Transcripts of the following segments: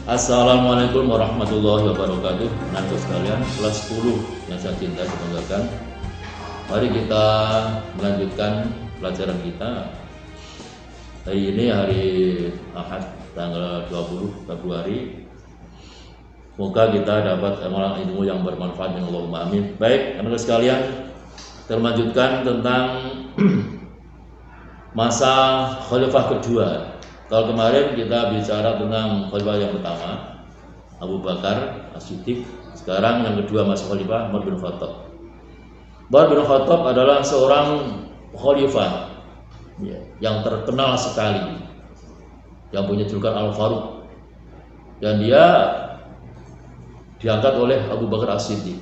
Assalamualaikum warahmatullahi wabarakatuh. Anak sekalian, kelas 10 yang saya cintai dan banggakan. Mari kita melanjutkan pelajaran kita. Hari ini hari Ahad tanggal 20 Februari. Semoga kita dapat ilmu yang bermanfaat, ya Allahumma amin. Baik, anak sekalian, kita lanjutkan tentang masa khalifah kedua. Kalau kemarin kita bicara tentang khalifah yang pertama, Abu Bakar As-Siddiq. Sekarang yang kedua masa khalifah Umar bin Khattab. Umar bin Khattab adalah seorang khalifah yang terkenal sekali, yang punya julukan Al-Faruq, dan dia diangkat oleh Abu Bakar As-Siddiq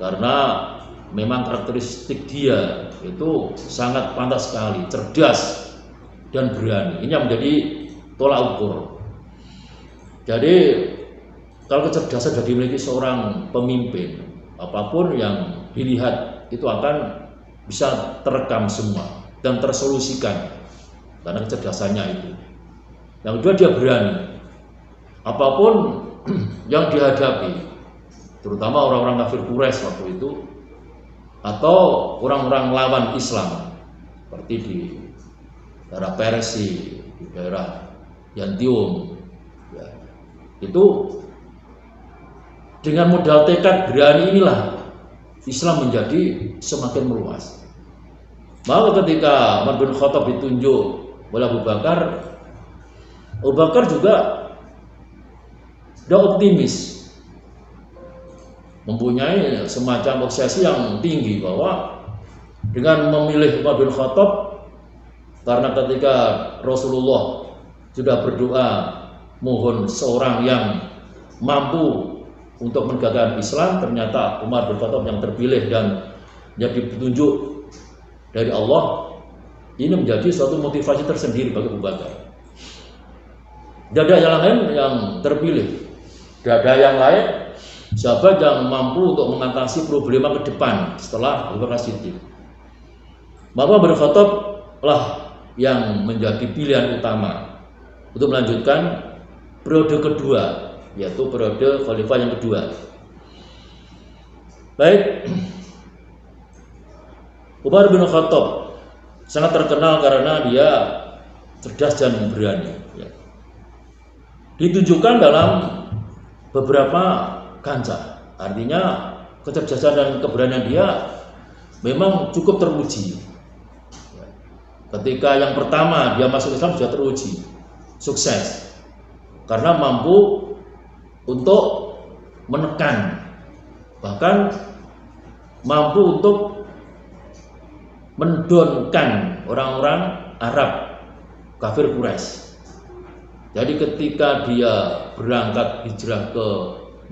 karena memang karakteristik dia itu sangat pantas sekali, cerdas dan berani. Ini yang menjadi tolak ukur. Jadi kalau kecerdasan sudah dimiliki seorang pemimpin, apapun yang dilihat itu akan bisa terekam semua dan tersolusikan karena kecerdasannya itu. Yang kedua, dia berani. Apapun yang dihadapi, terutama orang-orang kafir Quraisy waktu itu atau orang-orang lawan Islam seperti di daerah Persia, di daerah Yantium, ya, itu dengan modal tekad berani inilah Islam menjadi semakin meluas. Maka ketika Umar bin Khattab ditunjuk oleh Abu Bakar juga sudah optimis, mempunyai semacam obsesi yang tinggi bahwa dengan memilih Umar bin Khattab, karena ketika Rasulullah sudah berdoa mohon seorang yang mampu untuk menegakkan Islam, ternyata Umar bin Khattab yang terpilih dan menjadi petunjuk dari Allah. Ini menjadi suatu motivasi tersendiri bagi Abu Bakar. Tidak ada yang lain yang terpilih, tidak ada yang lain sahabat yang mampu untuk mengatasi problema ke depan setelah Abu Bakar Siddiq. Maka Umar bin Khattab lah yang menjadi pilihan utama untuk melanjutkan periode kedua, yaitu periode khalifah yang kedua. Baik, Umar bin Khattab sangat terkenal karena dia cerdas dan berani. Ditunjukkan dalam beberapa kancah, artinya kecerdasan dan keberanian dia memang cukup teruji. Ketika yang pertama dia masuk Islam sudah teruji sukses karena mampu untuk menekan, bahkan mampu untuk mendonkan orang-orang Arab kafir Quraisy. Jadi ketika dia berangkat hijrah ke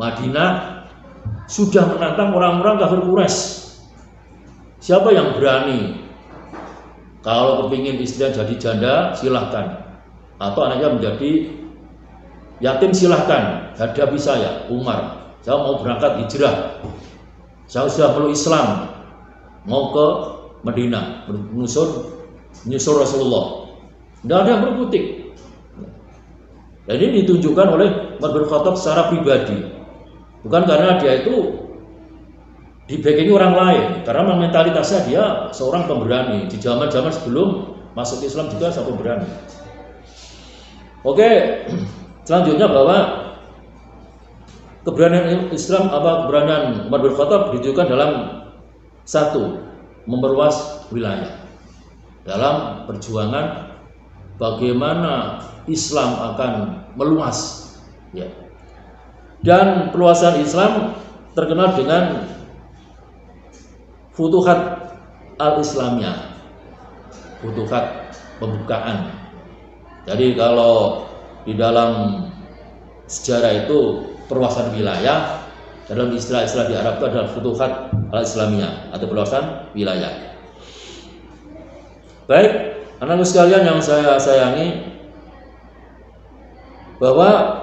Madinah sudah menantang orang-orang kafir Quraisy. Siapa yang berani? Kalau kepingin istrinya jadi janda, silahkan. Atau anaknya menjadi yatim, silahkan. Hadapi saya, Umar. Saya mau berangkat hijrah. Saya sudah meluk Islam. Mau ke Madinah, menyusul Rasulullah. Tidak ada yang berkutik. Dan ini ditunjukkan oleh Umar bin Khattab secara pribadi. Bukan karena dia itu dibackingi orang lain, karena mentalitasnya dia seorang pemberani. Di zaman-zaman sebelum masuk Islam juga sangat pemberani. Oke, selanjutnya bahwa keberanian Islam keberanian Umar bin Khattab ditunjukkan dalam satu, memperluas wilayah. Dalam perjuangan bagaimana Islam akan meluas, ya. Dan perluasan Islam terkenal dengan Futuhat al-Islamiyah, futuhat pembukaan. Jadi kalau di dalam sejarah itu perluasan wilayah, dalam istilah-istilah di Arab itu adalah Futuhat al-Islamiyah atau perluasan wilayah. Baik, anak sekalian yang saya sayangi, bahwa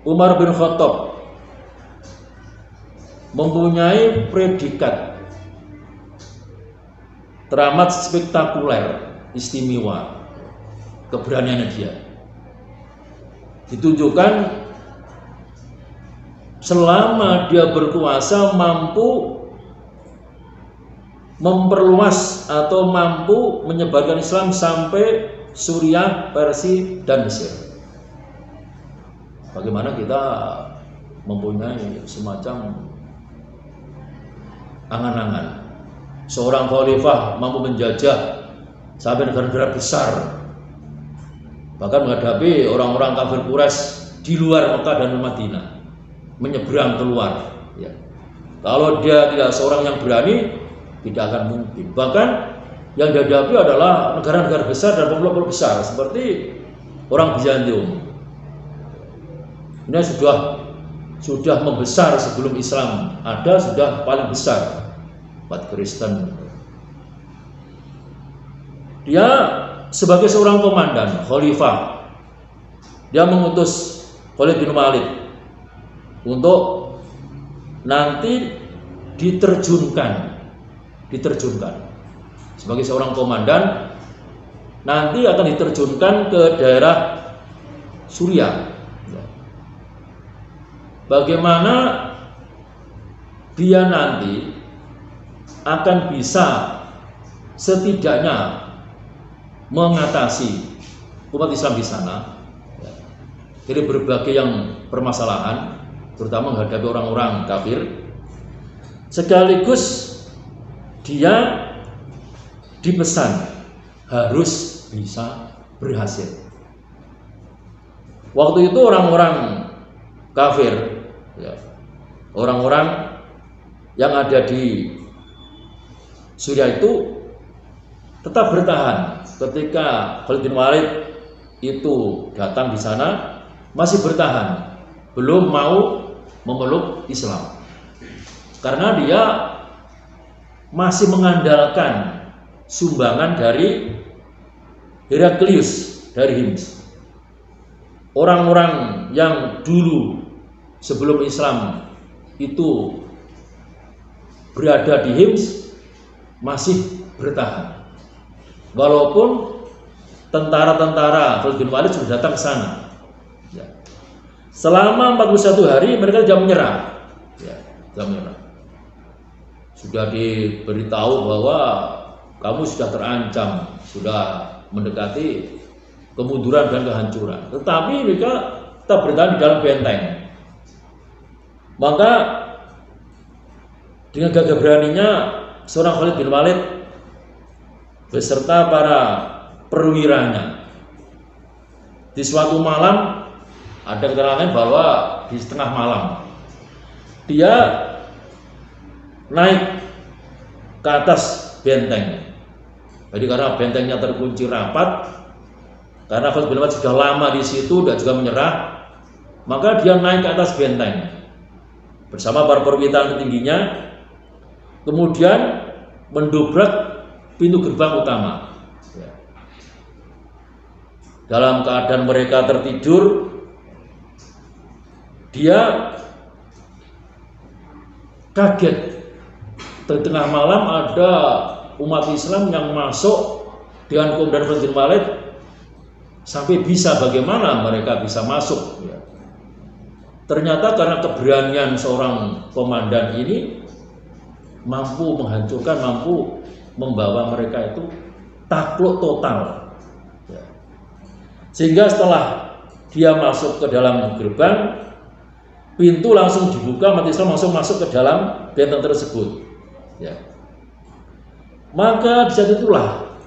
Umar bin Khattab mempunyai predikat teramat spektakuler, istimewa keberaniannya dia. ditunjukkan selama dia berkuasa mampu memperluas atau mampu menyebarkan Islam sampai Suriah, Persia, dan Mesir. Bagaimana kita mempunyai semacam angan-angan seorang khalifah mampu menjajah sampai negara-negara besar, bahkan menghadapi orang-orang kafir Quraisy di luar Mekah dan Madinah, menyeberang keluar. Ya. Kalau dia tidak seorang yang berani, tidak akan mungkin. Bahkan yang dihadapi adalah negara-negara besar dan pulau-pulau besar seperti orang Bizantium. Ini sudah membesar sebelum Islam ada, sudah paling besar umat Kristen. Dia sebagai seorang komandan, khalifah, dia mengutus Khalid bin Walid untuk nanti diterjunkan sebagai seorang komandan, nanti akan diterjunkan ke daerah Suriah. Bagaimana dia nanti akan bisa setidaknya mengatasi umat Islam di sana dari berbagai yang permasalahan, terutama menghadapi orang-orang kafir, sekaligus dia dipesan harus bisa berhasil. Waktu itu orang-orang kafir, ya, orang-orang yang ada di Suriah itu tetap bertahan. Ketika Khalid bin Walid itu datang di sana, masih bertahan, belum mau memeluk Islam, karena dia masih mengandalkan sumbangan dari Heraklius dari Hims. Orang-orang yang dulu sebelum Islam itu berada di Hims masih bertahan, walaupun tentara-tentara Khalid bin Walid sudah datang ke sana. Ya. Selama 41 hari mereka tidak menyerah. Ya, tidak menyerah. Sudah diberitahu bahwa kamu sudah terancam, sudah mendekati kemunduran dan kehancuran. Tetapi mereka tetap bertahan di dalam benteng. Maka dengan gagah beraninya seorang Khalid bin Walid beserta para perwiranya di suatu malam, ada keterangan bahwa di setengah malam dia naik ke atas benteng. Jadi karena bentengnya terkunci rapat, karena Khalid bin Walid sudah lama di situ dan juga menyerah, maka dia naik ke atas benteng bersama para perwira tertingginya, kemudian mendobrak pintu gerbang utama. Dalam keadaan mereka tertidur, dia kaget. Di tengah malam ada umat Islam yang masuk dengan komandan Khalid bin Walid, sampai bisa bagaimana mereka bisa masuk. Ternyata karena keberanian seorang komandan ini mampu menghancurkan, mampu membawa mereka itu takluk total. Sehingga setelah dia masuk ke dalam gerbang, pintu langsung dibuka, umat Islam langsung masuk ke dalam benteng tersebut. Ya. Maka di saat itulah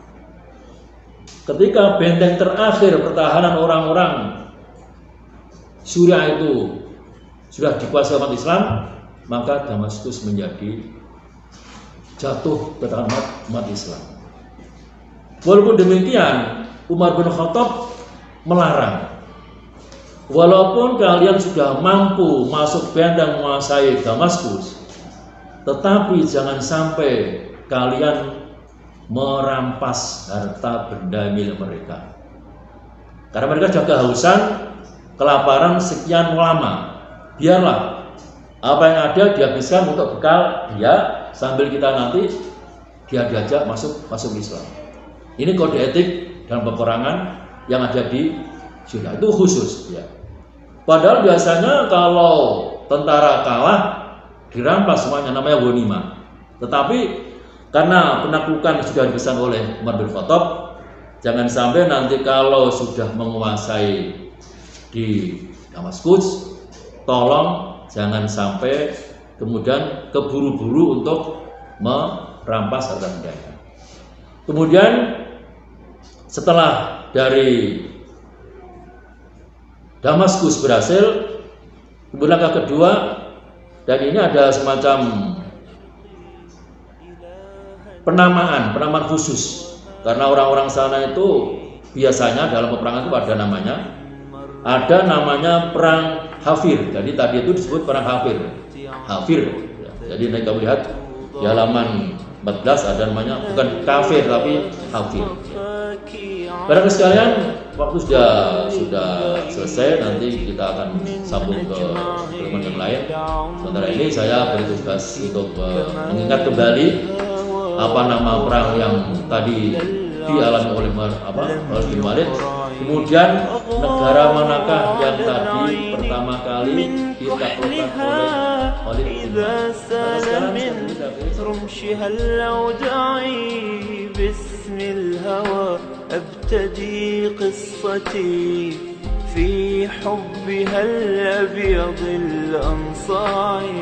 ketika benteng terakhir pertahanan orang-orang Suriah itu sudah dikuasai umat Islam, maka Damaskus menjadi jatuh ke tangan umat Islam. Walaupun demikian, Umar bin Khattab melarang, walaupun kalian sudah mampu masuk benteng menguasai Damaskus, tetapi jangan sampai kalian merampas harta benda milik mereka, karena mereka sudah kehausan, kelaparan sekian lama. Biarlah apa yang ada dihabiskan untuk bekal dia, sambil kita nanti dia diajak masuk Islam. Ini kode etik dalam peperangan yang ada di Suriah, itu khusus ya. Padahal biasanya kalau tentara kalah dirampas semuanya, namanya ghanimah. Tetapi karena penaklukan sudah dipesan oleh Umar bin Khattab, jangan sampai nanti kalau sudah menguasai di Damaskus, tolong jangan sampai kemudian keburu-buru untuk merampas harta benda. Kemudian setelah dari Damaskus berhasil, kemudian langkah kedua, dan ini ada semacam penamaan khusus, karena orang-orang sana itu biasanya dalam peperangan itu ada namanya perang Hafir. Jadi tadi itu disebut perang Hafir. Jadi nanti kamu lihat di halaman 14 ada namanya bukan kafir tapi Hafir. Barang sekalian, waktu sudah selesai, nanti kita akan sambung ke teman yang lain. Sementara ini saya bertugas untuk mengingat kembali apa nama perang yang tadi dialami oleh Khalid bin Walid. Kemudian negara manakah yang tadi pertama kali ditaklukkan oleh Khalid bin Walid. أبتدي قصتي في حبها الأبيض الأنصاعي.